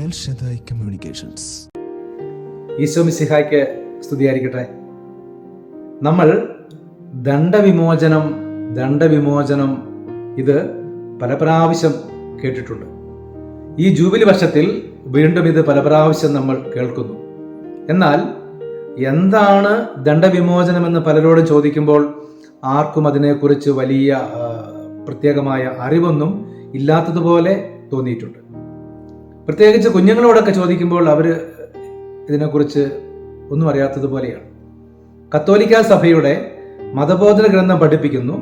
L Shaddai communications. Isho മിശിഹായ്ക്ക് സ്തുതിയായിരിക്കട്ടെ. നമ്മൾ ദണ്ഡവിമോചനം ഇത് പല പ്രാവശ്യം കേട്ടിട്ടുണ്ട്. ഈ ജൂബിലി വർഷത്തിൽ വീണ്ടും ഇത് പല പ്രാവശ്യം നമ്മൾ കേൾക്കുന്നു. എന്നാൽ എന്താണ് ദണ്ഡവിമോചനമെന്ന് പലരോടും ചോദിക്കുമ്പോൾ ആർക്കും അതിനെക്കുറിച്ച് വലിയ പ്രത്യേകമായ അറിവൊന്നും ഇല്ലാത്തതുപോലെ തോന്നിയിട്ടുണ്ട്. പ്രത്യേകിച്ച് കുഞ്ഞുങ്ങളോടൊക്കെ ചോദിക്കുമ്പോൾ അവർ ഇതിനെക്കുറിച്ച് ഒന്നും അറിയാത്തതുപോലെയാണ്. കത്തോലിക്ക സഭയുടെ മതബോധന ഗ്രന്ഥം പഠിപ്പിക്കുന്നു,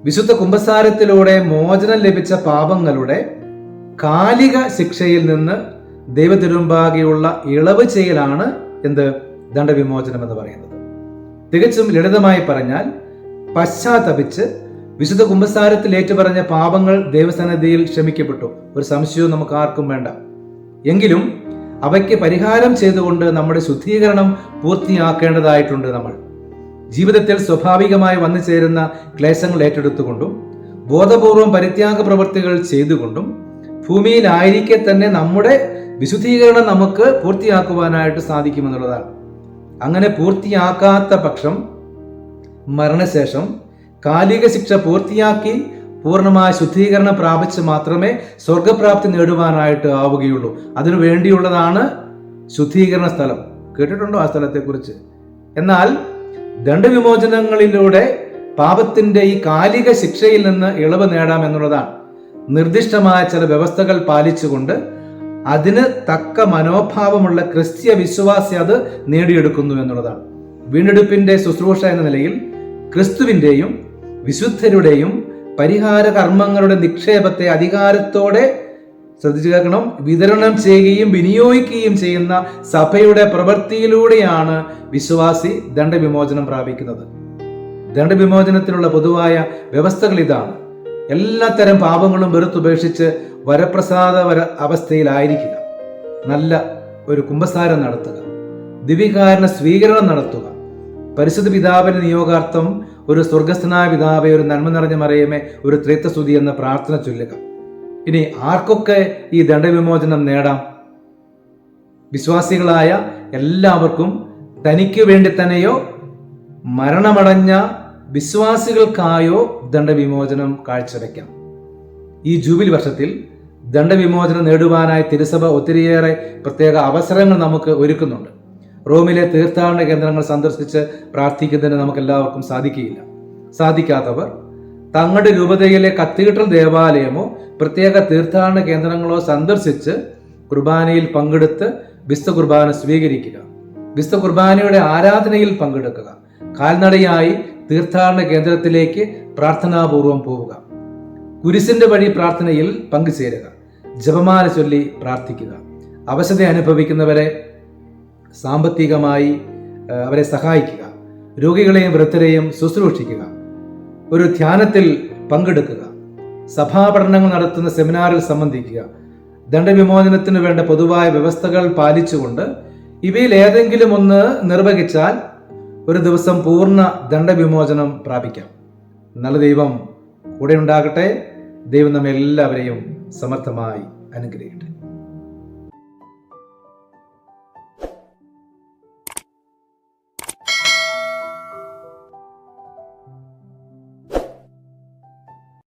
വിശുദ്ധ കുമ്പസാരത്തിലൂടെ മോചനം ലഭിച്ച പാപങ്ങളുടെ കാലിക ശിക്ഷയിൽ നിന്ന് ദൈവത്തിരുമ്പാകെയുള്ള ഇളവ് ചെയ്യലാണ് ദണ്ഡവിമോചനം എന്ന് പറയുന്നത്. തികച്ചും ലളിതമായി പറഞ്ഞാൽ, പശ്ചാത്തപിച്ച് വിശുദ്ധ കുമ്പസാരത്തിൽ ഏറ്റുപറഞ്ഞ പാപങ്ങൾ ദൈവസന്നിധിയിൽ ക്ഷമിക്കപ്പെട്ടു, ഒരു സംശയവും നമുക്ക് ആർക്കും വേണ്ട. എങ്കിലും അവയ്ക്ക് പരിഹാരം ചെയ്തുകൊണ്ട് നമ്മുടെ ശുദ്ധീകരണം പൂർത്തിയാക്കേണ്ടതായിട്ടുണ്ട്. നമ്മൾ ജീവിതത്തിൽ സ്വാഭാവികമായി വന്നു ചേരുന്ന ക്ലേശങ്ങൾ ഏറ്റെടുത്തുകൊണ്ടും ബോധപൂർവം പരിത്യാഗ പ്രവൃത്തികൾ ചെയ്തുകൊണ്ടും ഭൂമിയിലായിരിക്കെ തന്നെ നമ്മുടെ വിശുദ്ധീകരണം നമുക്ക് പൂർത്തിയാക്കുവാനായിട്ട് സാധിക്കുമെന്നുള്ളതാണ്. അങ്ങനെ പൂർത്തിയാക്കാത്ത പക്ഷം മരണശേഷം കാലിക ശിക്ഷ പൂർത്തിയാക്കി പൂർണ്ണമായ ശുദ്ധീകരണം പ്രാപിച്ച് മാത്രമേ സ്വർഗപ്രാപ്തി നേടുവാനായിട്ട് ആവുകയുള്ളൂ. അതിനു വേണ്ടിയുള്ളതാണ് ശുദ്ധീകരണ സ്ഥലം. കേട്ടിട്ടുണ്ടോ ആ സ്ഥലത്തെക്കുറിച്ച്? എന്നാൽ ദണ്ഡവിമോചനങ്ങളിലൂടെ പാപത്തിന്റെ ഈ കാലിക ശിക്ഷയിൽ നിന്ന് ഇളവ് നേടാം എന്നുള്ളതാണ്. നിർദ്ദിഷ്ടമായ ചില വ്യവസ്ഥകൾ പാലിച്ചുകൊണ്ട് അതിന് തക്ക മനോഭാവമുള്ള ക്രിസ്തീയ വിശ്വാസി അത് നേടിയെടുക്കുന്നു എന്നുള്ളതാണ്. വീണ്ടെടുപ്പിന്റെ ശുശ്രൂഷ എന്ന നിലയിൽ ക്രിസ്തുവിന്റെയും വിശുദ്ധരുടെയും പരിഹാര കർമ്മങ്ങളുടെ നിക്ഷേപത്തെ അധികാരത്തോടെ ശ്രദ്ധിച്ചു കേൾക്കണം, വിതരണം ചെയ്യുകയും വിനിയോഗിക്കുകയും ചെയ്യുന്ന സഭയുടെ പ്രവൃത്തിയിലൂടെയാണ് വിശ്വാസി ദണ്ഡവിമോചനം പ്രാപിക്കുന്നത്. ദണ്ഡവിമോചനത്തിനുള്ള പൊതുവായ വ്യവസ്ഥകൾ ഇതാണ്: എല്ലാത്തരം പാപങ്ങളും വെറുത്തുപേക്ഷിച്ച് വരപ്രസാദ അവസ്ഥയിലായിരിക്കുക, നല്ല ഒരു കുമ്പസാരം നടത്തുക, ദിവികാരണ സ്വീകരണം നടത്തുക, പരിശുദ്ധ പിതാവിന്റെ നിയോഗാർത്ഥം ഒരു സ്വർഗസ്ഥനായ പിതാവേ, ഒരു നന്മ നിറഞ്ഞ മറിയമേ, ഒരു ത്രിത്വസ്തുതി എന്ന പ്രാർത്ഥന ചൊല്ലുക. ഇനി ആർക്കൊക്കെ ഈ ദണ്ഡവിമോചനം നേടാം? വിശ്വാസികളായ എല്ലാവർക്കും തനിക്ക് വേണ്ടി തന്നെയോ മരണമടഞ്ഞ വിശ്വാസികൾക്കായോ ദണ്ഡവിമോചനം കാഴ്ചവെക്കാം. ഈ ജൂബിലി വർഷത്തിൽ ദണ്ഡവിമോചനം നേടുവാനായി തിരുസഭ ഒത്തിരിയേറെ പ്രത്യേക അവസരങ്ങൾ നമുക്ക് ഒരുക്കുന്നുണ്ട്. റോമിലെ തീർത്ഥാടന കേന്ദ്രങ്ങൾ സന്ദർശിച്ച് പ്രാർത്ഥിക്കുന്നതിന് നമുക്ക് എല്ലാവർക്കും സാധിക്കാത്തവർ തങ്ങളുടെ രൂപതയിലെ കത്തീഡ്രൽ ദേവാലയമോ പ്രത്യേക തീർത്ഥാടന കേന്ദ്രങ്ങളോ സന്ദർശിച്ച് കുർബാനയിൽ പങ്കെടുത്ത് വിശുദ്ധ കുർബാന സ്വീകരിക്കുക, വിശുദ്ധ കുർബാനയുടെ ആരാധനയിൽ പങ്കെടുക്കുക, കാൽനടയായി തീർത്ഥാടന കേന്ദ്രത്തിലേക്ക് പ്രാർത്ഥനാപൂർവം പോവുക, കുരിശിന്റെ വഴി പ്രാർത്ഥനയിൽ പങ്കുചേരുക, ജപമാല ചൊല്ലി പ്രാർത്ഥിക്കുക, അവശത അനുഭവിക്കുന്നവരെ സാമ്പത്തികമായി അവരെ സഹായിക്കുക, രോഗികളെയും വൃദ്ധരെയും ശുശ്രൂഷിക്കുക, ഒരു ധ്യാനത്തിൽ പങ്കെടുക്കുക, സഭാപഠനങ്ങൾ നടത്തുന്ന സെമിനാറിൽ സംബന്ധിക്കുക. ദണ്ഡവിമോചനത്തിന് വേണ്ട പൊതുവായ വ്യവസ്ഥകൾ പാലിച്ചുകൊണ്ട് ഇവയിൽ ഏതെങ്കിലും ഒന്ന് നിർവഹിച്ചാൽ ഒരു ദിവസം പൂർണ്ണ ദണ്ഡവിമോചനം പ്രാപിക്കാം. നല്ല ദൈവം കൂടെ ഉണ്ടാകട്ടെ. ദൈവം നമ്മെ എല്ലാവരെയും സമർത്ഥമായി അനുഗ്രഹിക്കട്ടെ.